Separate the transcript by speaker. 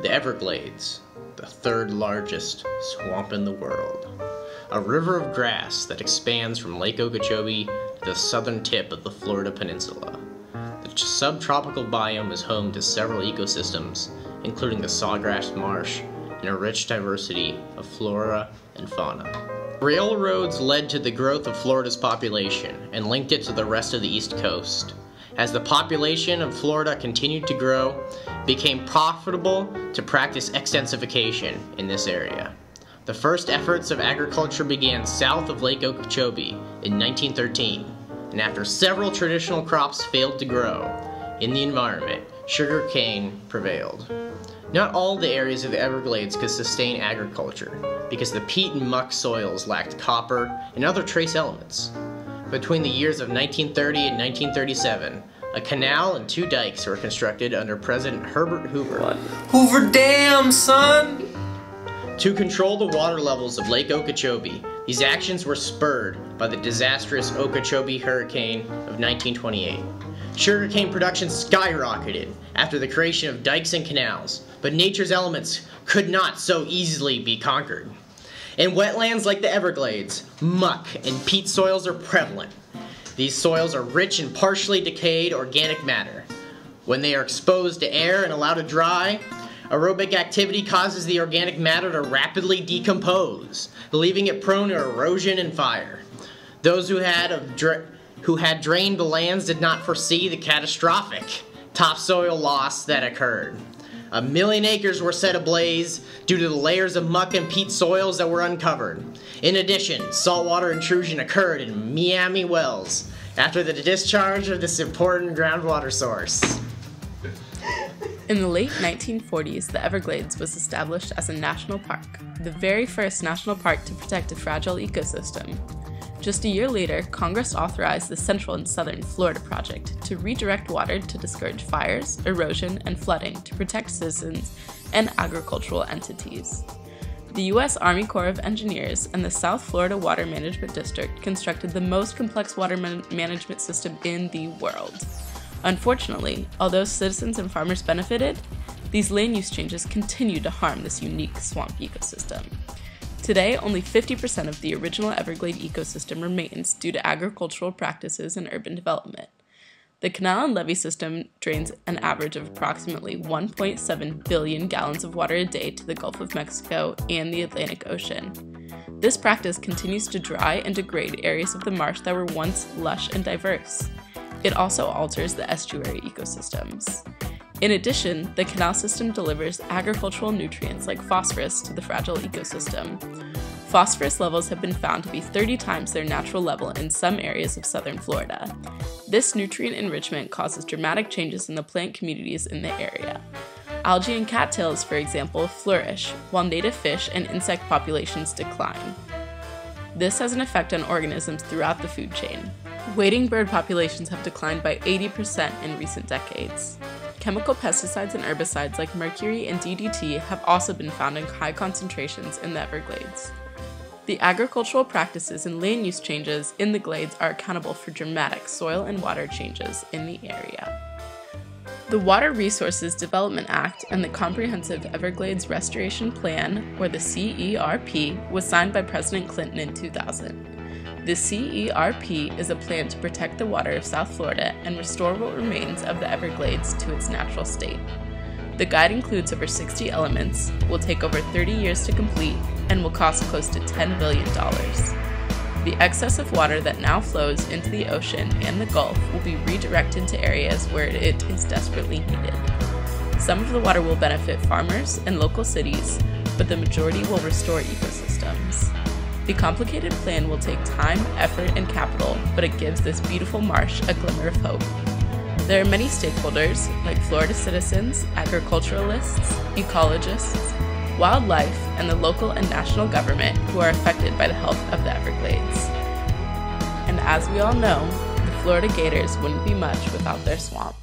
Speaker 1: The Everglades, the third largest swamp in the world. A river of grass that expands from Lake Okeechobee to the southern tip of the Florida Peninsula. The subtropical biome is home to several ecosystems, including the sawgrass marsh and a rich diversity of flora and fauna. Railroads led to the growth of Florida's population and linked it to the rest of the East Coast. As the population of Florida continued to grow, it became profitable to practice extensification in this area. The first efforts of agriculture began south of Lake Okeechobee in 1913, and after several traditional crops failed to grow in the environment, sugar cane prevailed. Not all the areas of the Everglades could sustain agriculture because the peat and muck soils lacked copper and other trace elements. Between the years of 1930 and 1937, a canal and 2 dikes were constructed under President Herbert Hoover.
Speaker 2: What? Hoover Dam, son!
Speaker 1: To control the water levels of Lake Okeechobee, these actions were spurred by the disastrous Okeechobee Hurricane of 1928. Sugarcane production skyrocketed after the creation of dikes and canals, but nature's elements could not so easily be conquered. In wetlands like the Everglades, muck and peat soils are prevalent. These soils are rich in partially decayed organic matter. When they are exposed to air and allowed to dry, aerobic activity causes the organic matter to rapidly decompose, leaving it prone to erosion and fire. Those who had drained the lands did not foresee the catastrophic topsoil loss that occurred. 1 million acres were set ablaze due to the layers of muck and peat soils that were uncovered. In addition, saltwater intrusion occurred in Miami wells after the discharge of this important groundwater source.
Speaker 3: In the late 1940s, the Everglades was established as a national park, the very first national park to protect a fragile ecosystem. Just a year later, Congress authorized the Central and Southern Florida Project to redirect water to discourage fires, erosion, and flooding to protect citizens and agricultural entities. The U.S. Army Corps of Engineers and the South Florida Water Management District constructed the most complex water management system in the world. Unfortunately, although citizens and farmers benefited, these land use changes continued to harm this unique swamp ecosystem. Today, only 50% of the original Everglade ecosystem remains due to agricultural practices and urban development. The canal and levee system drains an average of approximately 1.7 billion gallons of water a day to the Gulf of Mexico and the Atlantic Ocean. This practice continues to dry and degrade areas of the marsh that were once lush and diverse. It also alters the estuary ecosystems. In addition, the canal system delivers agricultural nutrients like phosphorus to the fragile ecosystem. Phosphorus levels have been found to be 30 times their natural level in some areas of southern Florida. This nutrient enrichment causes dramatic changes in the plant communities in the area. Algae and cattails, for example, flourish, while native fish and insect populations decline. This has an effect on organisms throughout the food chain. Wading bird populations have declined by 80% in recent decades. Chemical pesticides and herbicides like mercury and DDT have also been found in high concentrations in the Everglades. The agricultural practices and land use changes in the glades are accountable for dramatic soil and water changes in the area. The Water Resources Development Act and the Comprehensive Everglades Restoration Plan, or the CERP, was signed by President Clinton in 2000. The CERP is a plan to protect the water of South Florida and restore what remains of the Everglades to its natural state. The guide includes over 60 elements, will take over 30 years to complete, and will cost close to $10 billion. The excess of water that now flows into the ocean and the Gulf will be redirected to areas where it is desperately needed. Some of the water will benefit farmers and local cities, but the majority will restore ecosystems. The complicated plan will take time, effort, and capital, but it gives this beautiful marsh a glimmer of hope. There are many stakeholders, like Florida citizens, agriculturalists, ecologists, wildlife, and the local and national government who are affected by the health of the Everglades. And as we all know, the Florida Gators wouldn't be much without their swamp.